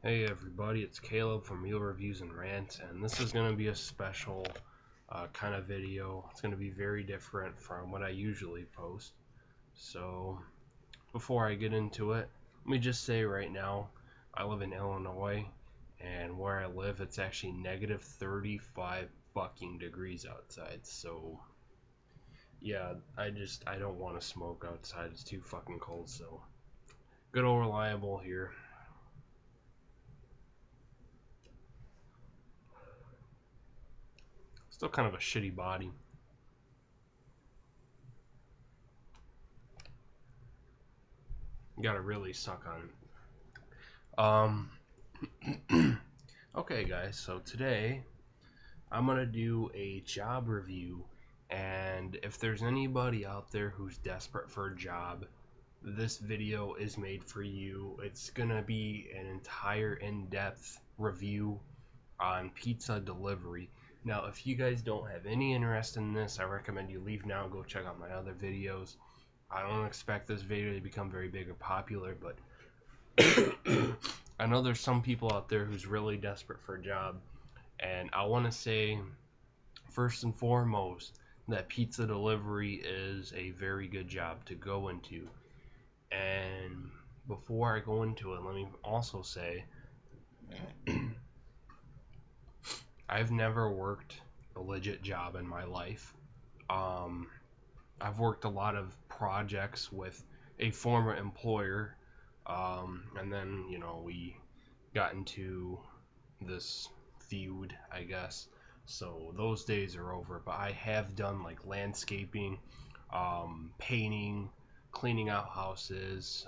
Hey everybody, it's Caleb from Meal Reviews and Rants, and this is going to be a special kind of video. It's going to be very different from what I usually post. So, before I get into it, let me just say right now, I live in Illinois, and where I live, it's actually negative 35 fucking degrees outside. So, yeah, I don't want to smoke outside. It's too fucking cold. So, good old reliable here. Still kind of a shitty body. You gotta really suck on it. Okay, guys, so today I'm gonna do a job review, and if there's anybody out there who's desperate for a job, this video is made for you. It's gonna be an entire in-depth review on pizza delivery. Now, if you guys don't have any interest in this, I recommend you leave now, go check out my other videos. I don't expect this video to become very big or popular, but I know there's some people out there who's really desperate for a job, and I want to say, first and foremost, that pizza delivery is a very good job to go into. And before I go into it, let me also say, I've never worked a legit job in my life. Um, I've worked a lot of projects with a former employer, and then, we got into this feud, I guess. So those days are over. But I have done like landscaping, painting, cleaning out houses,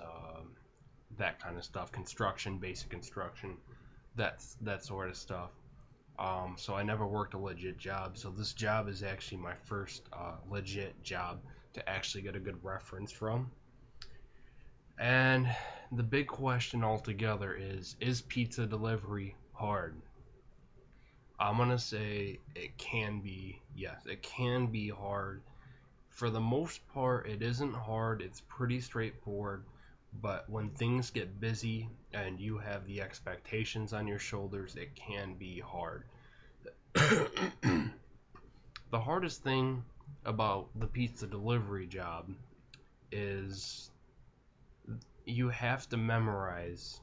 that kind of stuff, construction, basic construction, that sort of stuff. So I never worked a legit job. So this job is actually my first legit job to actually get a good reference from. And the big question altogether is pizza delivery hard? I'm gonna say it can be. Yes, it can be hard. For the most part, it isn't hard. It's pretty straightforward. But when things get busy and you have the expectations on your shoulders, it can be hard. The hardest thing about the pizza delivery job is you have to memorize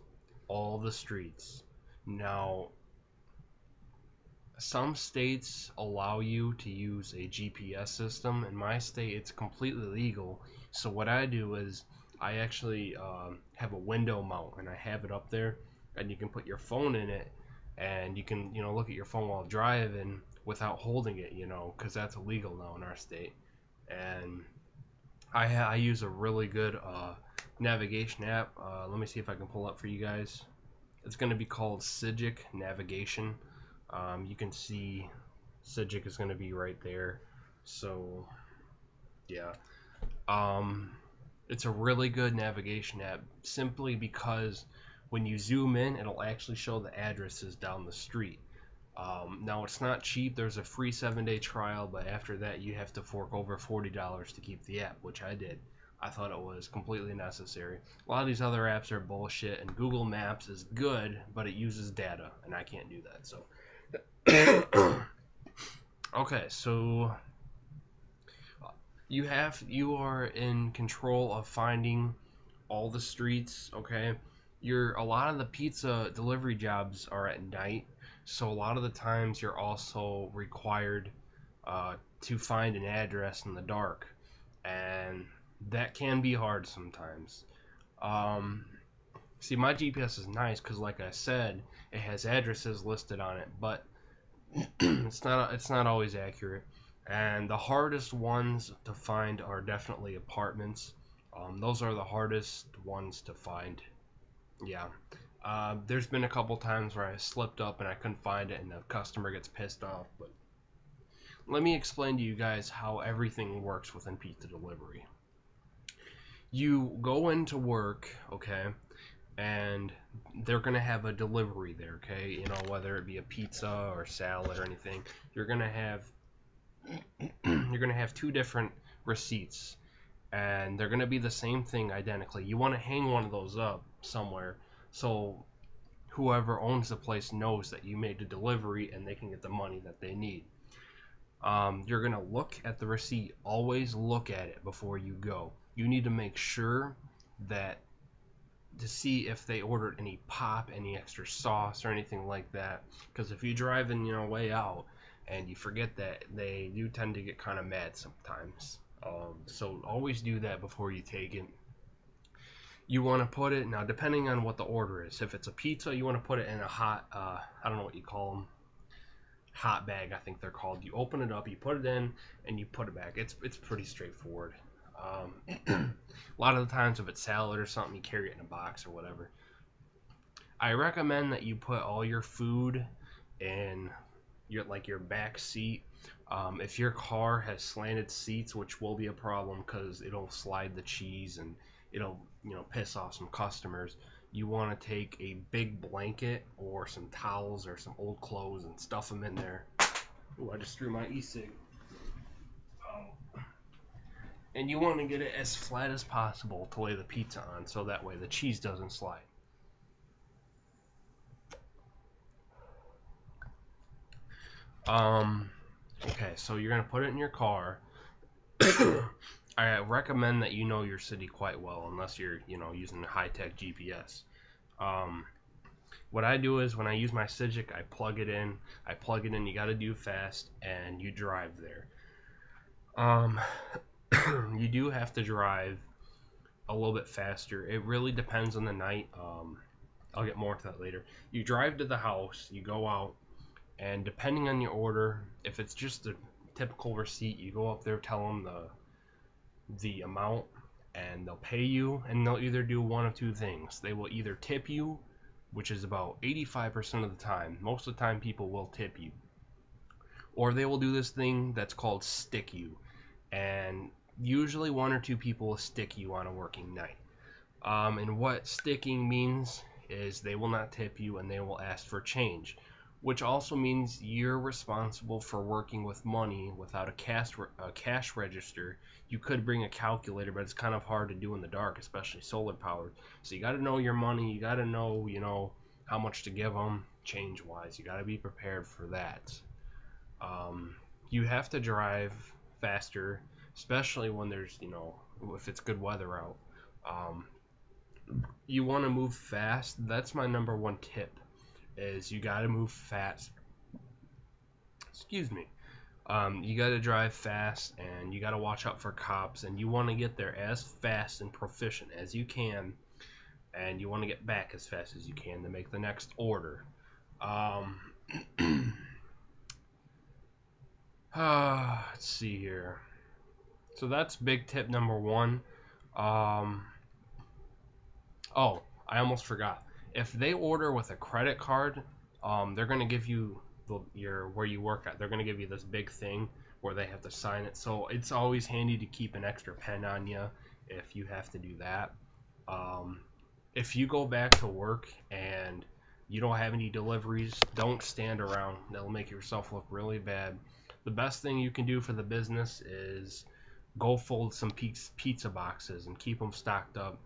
all the streets. Now, some states allow you to use a GPS system. In my state, it's completely legal. So what I do is I actually have a window mount, and I have it up there, and you can put your phone in it, and you can look at your phone while driving without holding it, because that's illegal now in our state. And I use a really good navigation app. Let me see if I can pull up for you guys. It's going to be called Sigic Navigation. You can see Sigic is going to be right there. So, yeah. It's a really good navigation app simply because when you zoom in, it'll actually show the addresses down the street. Now, it's not cheap. There's a free 7-day trial, but after that, you have to fork over $40 to keep the app, which I did. I thought it was completely necessary. A lot of these other apps are bullshit, and Google Maps is good, but it uses data, and I can't do that. So, okay, so you are in control of finding all the streets. Okay, a lot of the pizza delivery jobs are at night, so a lot of the times you're also required to find an address in the dark, and that can be hard sometimes. Um, See, my GPS is nice because, like I said, it has addresses listed on it, but it's not always accurate. And the hardest ones to find are definitely apartments. Those are the hardest ones to find. Yeah. There's been a couple times where I slipped up and I couldn't find it, and the customer gets pissed off. But let me explain to you guys how everything works within pizza delivery. You go into work, okay, and they're gonna have a delivery there, okay? Whether it be a pizza or salad or anything, you're gonna have two different receipts, and they're gonna be the same thing identically. You want to hang one of those up somewhere, so whoever owns the place knows that you made the delivery and they can get the money that they need. You're going to look at the receipt. Always look at it before you go. You need to make sure that to see if they ordered any pop, any extra sauce, or anything like that. Because if you drive in, way out and you forget that, they do tend to get kind of mad sometimes. So always do that before you take it. You want to put it, now depending on what the order is. If it's a pizza, you want to put it in a hot, I don't know what you call them, hot bag, I think they're called. You open it up, you put it in, and you put it back. It's pretty straightforward. A lot of the times, if it's salad or something, you carry it in a box or whatever. I recommend that you put all your food in your back seat. If your car has slanted seats, which will be a problem because it'll slide the cheese and it'll piss off some customers, you want to take a big blanket or some towels or some old clothes and stuff them in there. Ooh, I just threw my e-cig. And you want to get it as flat as possible to lay the pizza on, so that way the cheese doesn't slide. Okay, so you're gonna put it in your car. I recommend that you know your city quite well, unless you're using a high-tech GPS. What I do is when I use my Civic, I plug it in. You got to do fast, and you drive there. You do have to drive a little bit faster. It really depends on the night. I'll get more to that later. You drive to the house, you go out, and depending on your order, if it's just a typical receipt, you go up there, tell them the amount, and they'll pay you, and they'll either do one of two things. They will either tip you, which is about 85% of the time. Most of the time, people will tip you. Or they will do this thing that's called stick you. And usually one or two people will stick you on a working night. And what sticking means is they will not tip you and they will ask for change, which also means you're responsible for working with money without a cash register. You could bring a calculator, but it's kind of hard to do in the dark, especially solar powered. So you got to know your money. You got to know, how much to give them change wise. You got to be prepared for that. You have to drive faster, especially when there's, if it's good weather out. You want to move fast. That's my number one tip, is you got to move fast. Excuse me. You got to drive fast, and you got to watch out for cops, and you want to get there as fast and proficient as you can, and you want to get back as fast as you can to make the next order. Let's see here. So that's big tip number one. Oh, I almost forgot. If they order with a credit card, they're gonna give you where you work at. They're gonna give you this big thing where they have to sign it. So it's always handy to keep an extra pen on you if you have to do that. If you go back to work and you don't have any deliveries, don't stand around. That'll make yourself look really bad. The best thing you can do for the business is go fold some pizza boxes and keep them stocked up.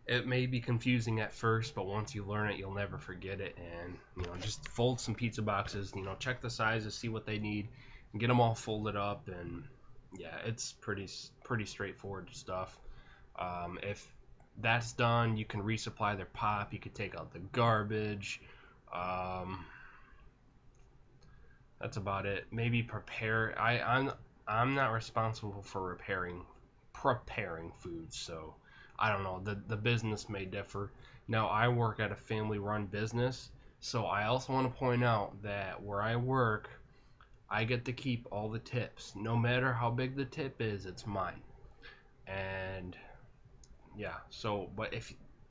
It may be confusing at first, but once you learn it, you'll never forget it. And just fold some pizza boxes. Check the sizes, see what they need, and get them all folded up. And yeah, it's pretty straightforward stuff. If that's done, you can resupply their pop. You can take out the garbage. That's about it. Maybe prepare. I'm not responsible for preparing food, so I don't know. The business may differ. Now I work at a family-run business, so I also want to point out that where I work, I get to keep all the tips. No matter how big the tip is, it's mine. And yeah,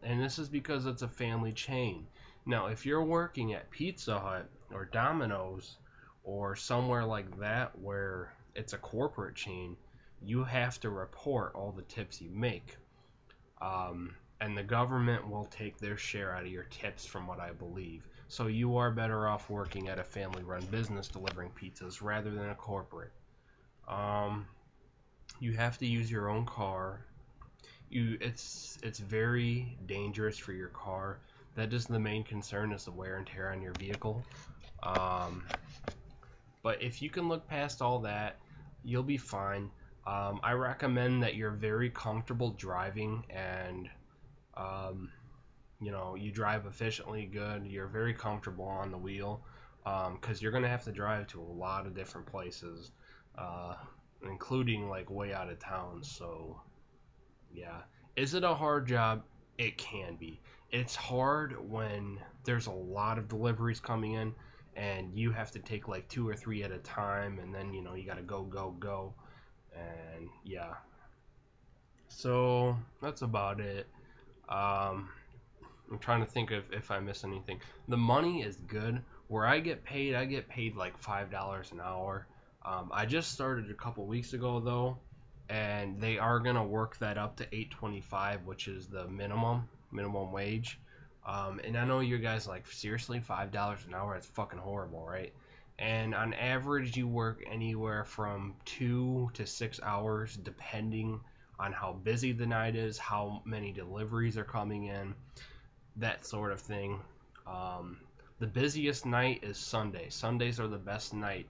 and this is because it's a family chain. Now, if you're working at Pizza Hut or Domino's or somewhere like that where it's a corporate chain, you have to report all the tips you make. And the government will take their share out of your tips, from what I believe. So you are better off working at a family-run business delivering pizzas rather than a corporate. You have to use your own car. It's very dangerous for your car. That is the main concern, is the wear and tear on your vehicle. But if you can look past all that, you'll be fine. I recommend that you're very comfortable driving, and um, you drive efficiently, good. You're very comfortable on the wheel, because you're gonna have to drive to a lot of different places, uh, including like way out of town. So yeah, is it a hard job? It can be. It's hard when there's a lot of deliveries coming in, and you have to take like 2 or 3 at a time, and then you gotta go, go, go, and yeah. So that's about it. I'm trying to think if I miss anything. The money is good. Where I get paid like $5 an hour. I just started a couple weeks ago though, and they are gonna work that up to 8.25, which is the minimum wage. And I know you guys like, seriously, $5 an hour? That's fucking horrible, right? And on average, you work anywhere from 2 to 6 hours, depending on how busy the night is, how many deliveries are coming in, that sort of thing. Um, the busiest night is Sunday. Sundays are the best night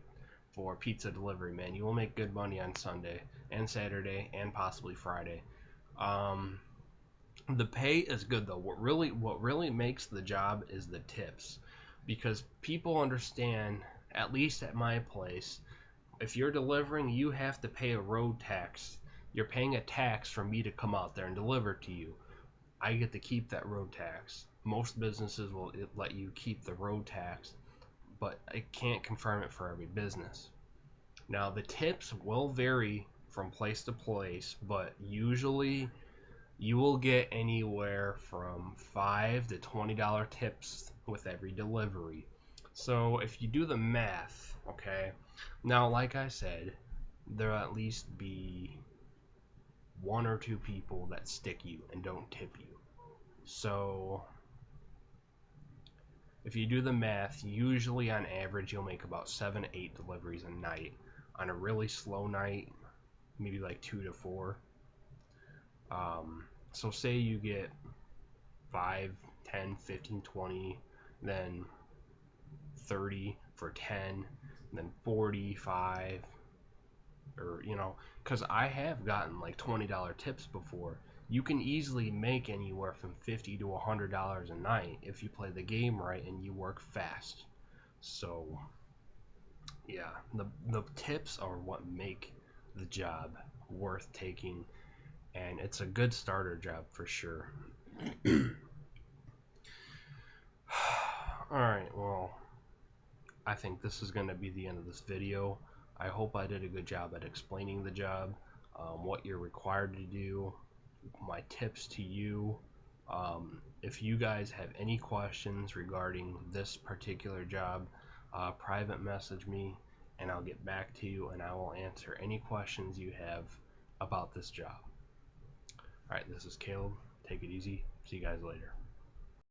for pizza delivery, man. You will make good money on Sunday and Saturday and possibly Friday. Um, the pay is good though. What really makes the job is the tips, because people understand, at least at my place, if you're delivering, you have to pay a road tax. You're paying a tax for me to come out there and deliver to you. I get to keep that road tax. Most businesses will let you keep the road tax, but I can't confirm it for every business. Now, the tips will vary from place to place, but usually you will get anywhere from $5 to $20 tips with every delivery. So if you do the math, okay, now like I said, there'll at least be 1 or 2 people that stick you and don't tip you. So if you do the math, usually on average you'll make about 7 to 8 deliveries a night. On a really slow night, maybe like 2 to 4. So say you get 5, 10, 15, 20, then 30 for 10, then 45, or because I have gotten like $20 tips before. You can easily make anywhere from $50 to $100 a night if you play the game right and you work fast. So yeah, the tips are what make the job worth taking, and it's a good starter job for sure. Alright, well, I think this is going to be the end of this video. I hope I did a good job at explaining the job, what you're required to do, my tips to you. If you guys have any questions regarding this particular job, private message me and I'll get back to you, and I will answer any questions you have about this job. Alright, this is Caleb. Take it easy. See you guys later.